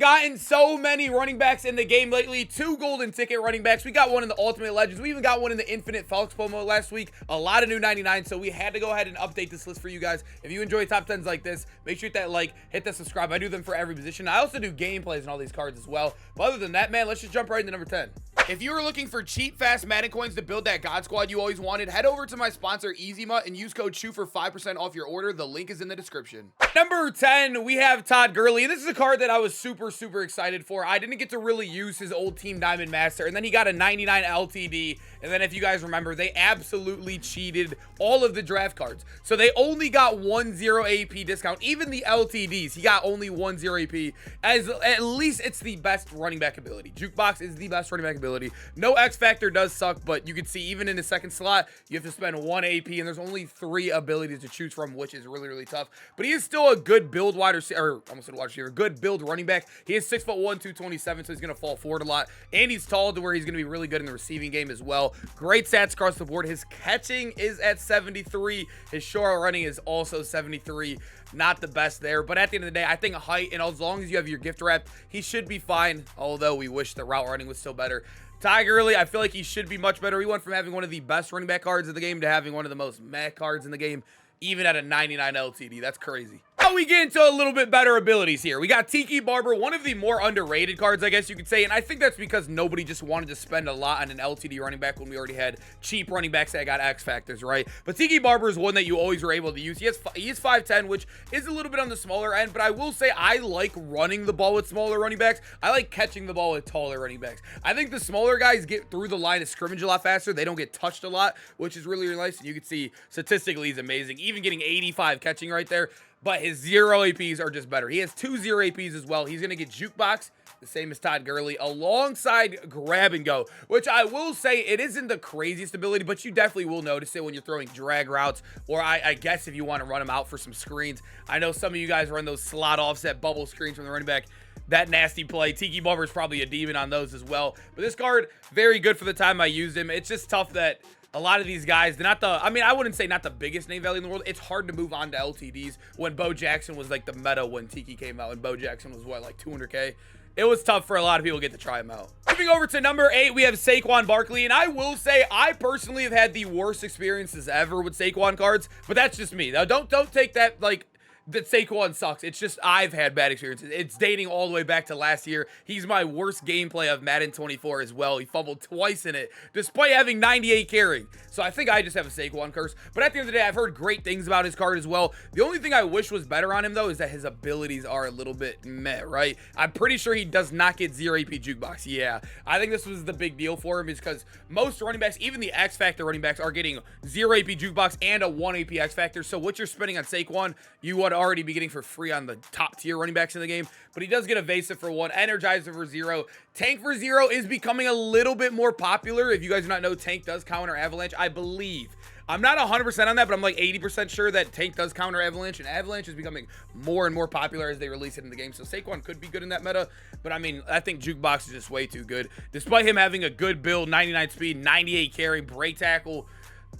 gotten so many running backs in the game lately. 2 golden ticket running backs. We got one in the Ultimate Legends. We even got one in the Infinite Falcons mode last week. A lot of new 99, so we had to go ahead and update this list for you guys. If you enjoy top 10s like this, make sure you hit that like, hit that subscribe. I do them for every position. I also do gameplays on all these cards as well. But other than that, man, let's just jump right into number 10. If you were looking for cheap, fast Madden coins to build that God Squad you always wanted, head over to my sponsor, EasyMut, and use code CHEW for 5% off your order. The link is in the description. Number 10, we have Todd Gurley. This is a card that I was super excited for. I didn't get to really use his old Team Diamond Master, and then he got a 99 LTD. And then if you guys remember, they absolutely cheated all of the draft cards. So they only got 1-0 AP discount. Even the LTDs, he got only 1-0 AP. As at least it's the best running back ability. Jukebox is the best running back ability. No X Factor does suck, but you can see even in the second slot, you have to spend 1 AP, and there's only 3 abilities to choose from, which is really tough. But he is still a good build wide receiver, or almost a wide receiver, good build running back. He is 6'1", 227, so he's going to fall forward a lot. And he's tall to where he's going to be really good in the receiving game as well. Great stats across the board. His catching is at 73. His short running is also 73. Not the best there, but at the end of the day, I think height, and as long as you have your gift wrap, he should be fine, although we wish the route running was still better. Todd Gurley, I feel like he should be much better. He went from having one of the best running back cards in the game to having one of the most meh cards in the game, even at a 99 LTD. That's crazy. Now we get into a little bit better abilities here. We got Tiki Barber, one of the more underrated cards, I guess you could say, and I think that's because nobody just wanted to spend a lot on an LTD running back when we already had cheap running backs that got X Factors, right? But Tiki Barber is one that you always were able to use. He is 5'10", which is a little bit on the smaller end, but I will say I like running the ball with smaller running backs. I like catching the ball with taller running backs. I think the smaller guys get through the line of scrimmage a lot faster. They don't get touched a lot, which is really nice, and you can see statistically he's amazing, even getting 85 catching right there. But his 0 APs are just better. He has 2 0 APs as well. He's going to get Jukebox, the same as Todd Gurley, alongside Grab and Go, which I will say it isn't the craziest ability, but you definitely will notice it when you're throwing drag routes, or I guess if you want to run them out for some screens. I know some of you guys run those slot offset bubble screens from the running back. That nasty play. Tiki Barber is probably a demon on those as well. But this card, very good for the time I used him. It's just tough that a lot of these guys, they're not the, I mean, I wouldn't say not the biggest name value in the world. It's hard to move on to LTDs when Bo Jackson was like the meta when Tiki came out, and Bo Jackson was what, like 200K? It was tough for a lot of people to get to try him out. Moving over to number 8, we have Saquan Barkley, and I will say I personally have had the worst experiences ever with Saquon cards, but that's just me. Now, don't take that like that Saquon sucks. It's just I've had bad experiences. It's dating all the way back to last year. He's my worst gameplay of Madden 24 as well. He fumbled twice in it, despite having 98 carrying. So I think I just have a Saquon curse. But at the end of the day, I've heard great things about his card as well. The only thing I wish was better on him, though, is that his abilities are a little bit meh, right? I'm pretty sure he does not get 0 AP Jukebox. Yeah, I think this was the big deal for him, is because most running backs, even the X Factor running backs, are getting 0 AP Jukebox and a 1 AP X Factor. So what you're spending on Saquon, you would already be getting for free on the top tier running backs in the game. But he does get Evasive for 1, Energizer for 0. Tank for 0 is becoming a little bit more popular. If you guys do not know, Tank does counter Avalanche, I believe. I'm not 100% on that, but I'm like 80% sure that Tank does counter Avalanche, and Avalanche is becoming more and more popular as they release it in the game. So Saquon could be good in that meta, but I mean, I think Jukebox is just way too good. Despite him having a good build, 99 speed, 98 carry, break tackle,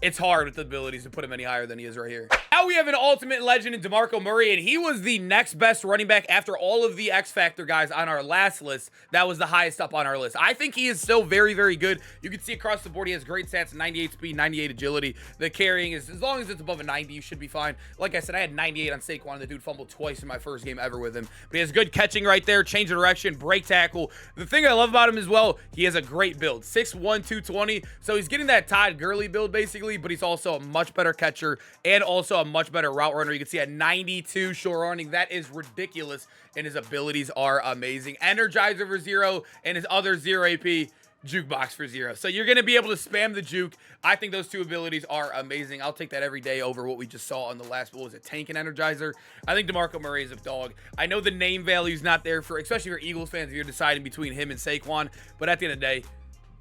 it's hard with the abilities to put him any higher than he is right here. Now we have an ultimate legend in DeMarco Murray, and he was the next best running back after all of the X Factor guys on our last list. That was the highest up on our list. I think he is still very good. You can see across the board he has great stats, 98 speed, 98 agility. The carrying is, as long as it's above a 90, you should be fine. Like I said, I had 98 on Saquon, and the dude fumbled twice in my first game ever with him. But he has good catching right there, change of direction, break tackle. The thing I love about him as well, he has a great build, 6'1", 220. So he's getting that Todd Gurley build basically, but he's also a much better catcher and also a much better route runner. You can see a 92 short running. That is ridiculous, and his abilities are amazing. Energizer for 0 and his other 0 AP Jukebox for 0. So you're going to be able to spam the juke. I think those two abilities are amazing. I'll take that every day over what we just saw on the last, what was it, Tank and Energizer. I think DeMarco Murray is a dog. I know the name value is not there for, especially for Eagles fans, if you're deciding between him and Saquon, but at the end of the day,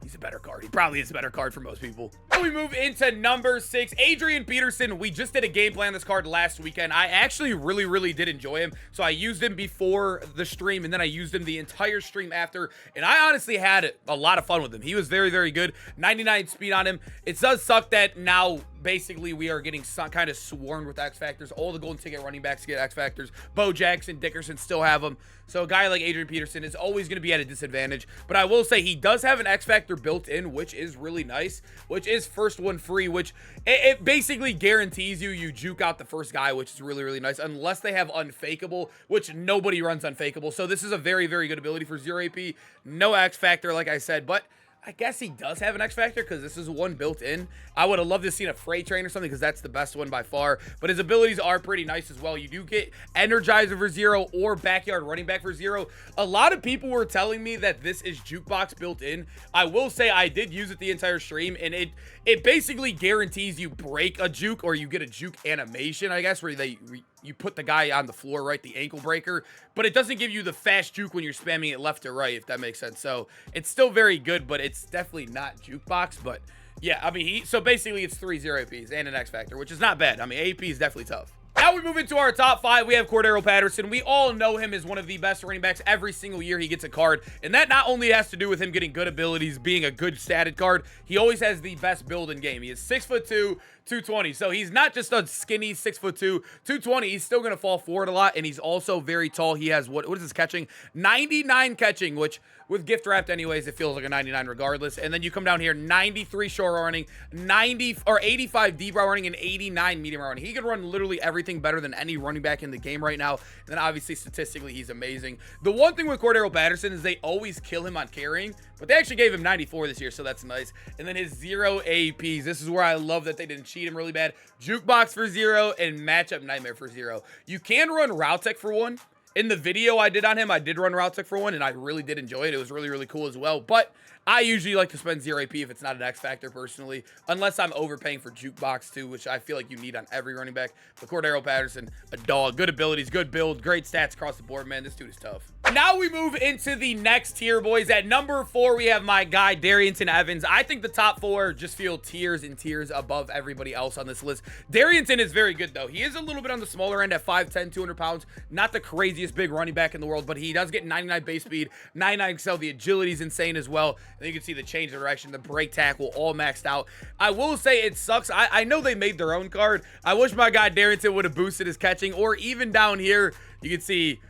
he's a better card. He probably is a better card for most people. Now we move into number 6, Adrian Peterson. We just did a gameplay on this card last weekend. I actually really did enjoy him. So I used him before the stream, and then I used him the entire stream after. And I honestly had a lot of fun with him. He was very good. 99 speed on him. It does suck that now basically we are getting some kind of swarmed with X Factors. All the golden ticket running backs get X Factors. Bo Jackson, Dickerson still have them. So a guy like Adrian Peterson is always going to be at a disadvantage. But I will say he does have an X Factor built in, which is really nice, which is first one free, which it basically guarantees you juke out the first guy, which is really, really nice, unless they have unfakeable, which nobody runs unfakeable. So this is a very, very good ability for 0 AP. No X Factor, like I said, but I guess he does have an X Factor because this is one built in. I would have loved to see a freight train or something because that's the best one by far. But his abilities are pretty nice as well. You do get Energizer for 0 or Backyard Running Back for 0. A lot of people were telling me that this is Jukebox built in. I will say I did use it the entire stream, and it basically guarantees you break a juke or you get a juke animation, I guess, where you put the guy on the floor, right? The ankle breaker. But it doesn't give you the fast juke when you're spamming it left to right, if that makes sense. So it's still very good, but it's definitely not jukebox. But yeah, I mean, so basically it's 3 0 APs and an X Factor, which is not bad. I mean, AP is definitely tough. Now we move into our top 5. We have Cordo Patterson. We all know him as one of the best running backs. Every single year he gets a card, and that not only has to do with him getting good abilities, being a good statted card, he always has the best build in game. He is 6'2", 220. So he's not just a skinny 6'2", 220. He's still going to fall forward a lot, and he's also very tall. He has, what is his catching? 99 catching, which with gift wrapped anyways, it feels like a 99 regardless. And then you come down here, 93 short route running, 85 deep route running, and 89 medium route running. He can run literally everything better than any running back in the game right now. And then obviously statistically, he's amazing. The one thing with Cordo Patterson is they always kill him on carrying, but they actually gave him 94 this year, so that's nice. And then his 0 APs. This is where I love that they didn't cheat him really bad. Jukebox for 0 and Matchup Nightmare for 0. You can run Route Tech for 1. In the video I did on him, I did run Route Tech for 1, and I really did enjoy it. It was really, really cool as well. But I usually like to spend 0 AP if it's not an X Factor personally, unless I'm overpaying for Jukebox too, which I feel like you need on every running back. But Cordo Patterson, a dog. Good abilities, good build, great stats across the board, man. This dude is tough. Now we move into the next tier, boys. At number 4, we have my guy, Darron Evans. I think the top 4 just feel tiers and tiers above everybody else on this list. Darron is very good, though. He is a little bit on the smaller end at 5'10", 200 pounds. Not the craziest big running back in the world, but he does get 99 base speed, 99 excel. The agility is insane as well. And you can see the change of direction, the break tackle, all maxed out. I will say it sucks. I know they made their own card. I wish my guy Darron would have boosted his catching, or even down here, you can see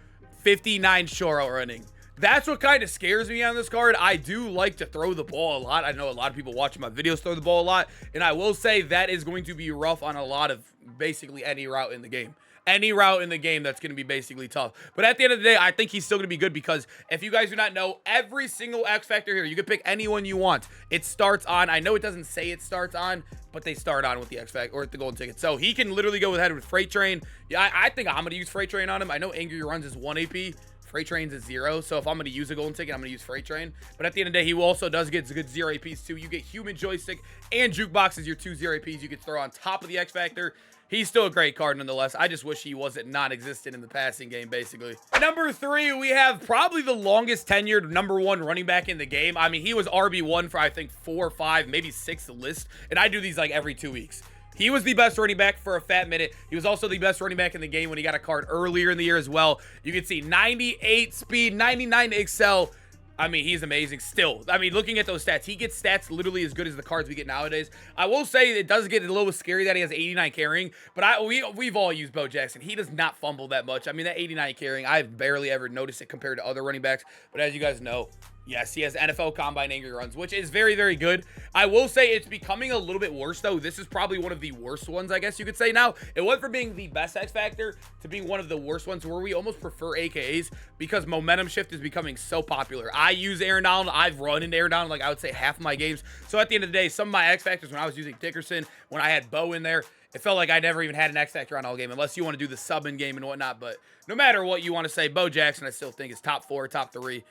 59 short route running. That's what kind of scares me on this card. I do like to throw the ball a lot. I know a lot of people watching my videos throw the ball a lot, and I will say that is going to be rough on a lot of basically any route in the game. Any route in the game, that's going to be basically tough. But at the end of the day, I think he's still going to be good because if you guys do not know, every single X Factor here, you can pick anyone you want. It starts on, I know it doesn't say it starts on, but they start on with the X Factor or with the golden ticket. So he can literally go ahead with Freight Train. Yeah, I think I'm going to use Freight Train on him. I know Angry Runs is 1 AP. Freight Train's is 0, so if I'm going to use a golden ticket, I'm going to use Freight Train. But at the end of the day, he also does get good 0 APs too. You get Human Joystick and Jukebox as your 2 0 APs you could throw on top of the X Factor. He's still a great card nonetheless. I just wish he wasn't non-existent in the passing game, basically. Number 3, we have probably the longest tenured number 1 running back in the game. I mean, he was RB1 for, I think, 4 or 5, maybe 6 list, and I do these like every 2 weeks. He was the best running back for a fat minute. He was also the best running back in the game when he got a card earlier in the year as well. You can see 98 speed, 99 excel. I mean, he's amazing still. I mean, looking at those stats, he gets stats literally as good as the cards we get nowadays. I will say it does get a little scary that he has 89 carrying, but we've all used Bo Jackson. He does not fumble that much. I mean, that 89 carrying, I've barely ever noticed it compared to other running backs, but as you guys know, yes, he has NFL Combine Angry Runs, which is very, very good. I will say it's becoming a little bit worse, though. This is probably one of the worst ones, I guess you could say now. It went from being the best X Factor to being one of the worst ones where we almost prefer AKAs because momentum shift is becoming so popular. I use Aaron Donald. I've run into Aaron Donald like I would say half of my games. So at the end of the day, some of my X Factors when I was using Dickerson, when I had Bo in there, it felt like I never even had an X Factor on all game, unless you want to do the sub-in game and whatnot. But no matter what you want to say, Bo Jackson, I still think is top 4, top 3.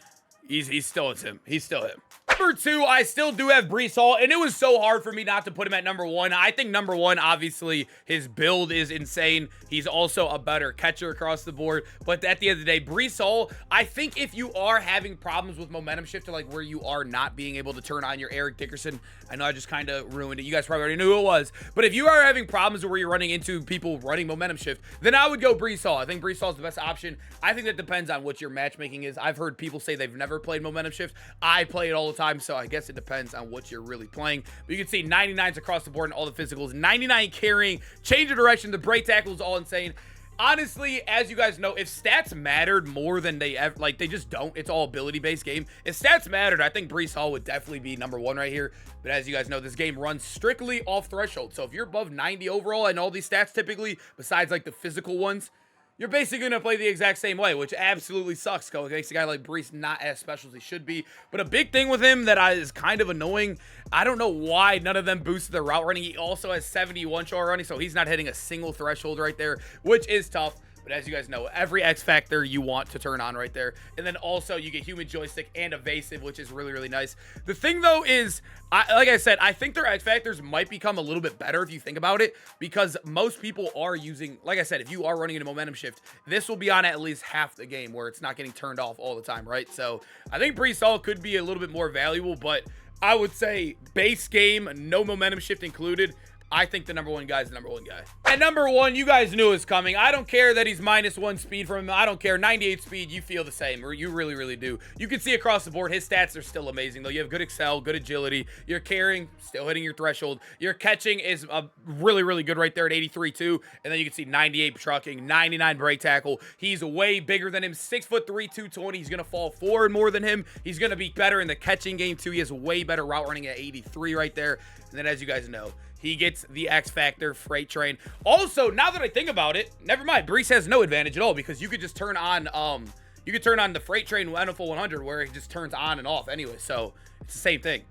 He's still him. He's still him. Number 2, I still do have Breeland Hall, and it was so hard for me not to put him at number 1. I think number 1, obviously, his build is insane. He's also a better catcher across the board. But at the end of the day, Breeland Hall, I think if you are having problems with momentum shift to like where you are not being able to turn on your Eric Dickerson, I know I just kind of ruined it. You guys probably already knew who it was. But if you are having problems where you're running into people running momentum shift, then I would go Breeland Hall. I think Breeland Hall is the best option. I think that depends on what your matchmaking is. I've heard people say they've never played momentum shift. I play it all the time. time, so I guess it depends on what you're really playing. But you can see 99s across the board in all the physicals, 99 carrying, change of direction, the break tackle is all insane. Honestly, as you guys know, if stats mattered more than they ever, like, they just don't. It's all ability-based game. If stats mattered, I think Breeland Hall would definitely be #1 right here. But as you guys know, this game runs strictly off threshold. So if you're above 90 overall and all these stats typically, besides, like, the physical ones, you're basically going to play the exact same way, which absolutely sucks. It makes a guy like Breeland not as special as he should be. But a big thing with him that is kind of annoying, I don't know why none of them boosted the route running. He also has 71 short running, so he's not hitting a single threshold right there, which is tough. But as you guys know, every X factor you want to turn on right there. And then also you get human joystick and evasive, which is really, really nice. The thing though is, like I said, I think their X factors might become a little bit better if you think about it, because most people are using, like I said, if you are running in a momentum shift, this will be on at least half the game where it's not getting turned off all the time, right? So I think Breeland Hall could be a little bit more valuable, but I would say base game, no momentum shift included, I think the #1 guy is the #1 guy. At #1, you guys knew it was coming. I don't care that he's -1 speed from him. I don't care. 98 speed, you feel the same. Or you really, really do. You can see across the board, his stats are still amazing, though. You have good excel, good agility. You're carrying, still hitting your threshold. Your catching is really, really good right there at 83, too. And then you can see 98 trucking, 99 break tackle. He's way bigger than him. 6'3", 220. He's going to fall forward more than him. He's going to be better in the catching game, too. He has way better route running at 83 right there. And then, as you guys know, he gets the X Factor Freight Train. Also, now that I think about it, never mind. Breeland has no advantage at all because you could just turn on, you could turn on the Freight Train NFL 100 where it just turns on and off anyway. So it's the same thing.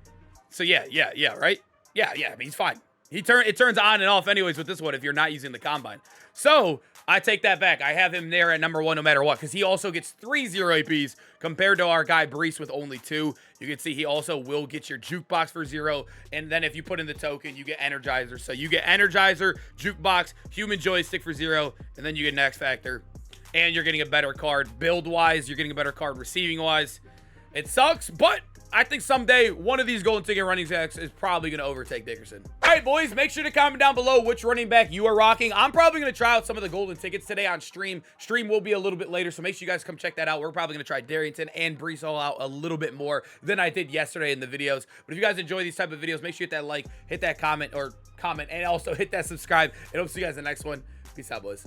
So yeah, right? Yeah. I mean, he's fine. It turns on and off anyways with this one if you're not using the combine. So I take that back. I have him there at #1 no matter what because he also gets 3 0 APs compared to our guy Breeland with only 2. You can see he also will get your jukebox for 0. And then if you put in the token, you get Energizer. So you get Energizer, jukebox, human joystick for 0. And then you get an X Factor. And you're getting a better card build-wise. You're getting a better card receiving-wise. It sucks, but I think someday one of these golden ticket running backs is probably going to overtake Dickerson. All right, boys, make sure to comment down below which running back you are rocking. I'm probably going to try out some of the golden tickets today on stream. Stream will be a little bit later, so make sure you guys come check that out. We're probably going to try Darrington and Breeland Hall out a little bit more than I did yesterday in the videos. But if you guys enjoy these type of videos, make sure you hit that like, hit that comment, and also hit that subscribe. And I'll see you guys in the next one. Peace out, boys.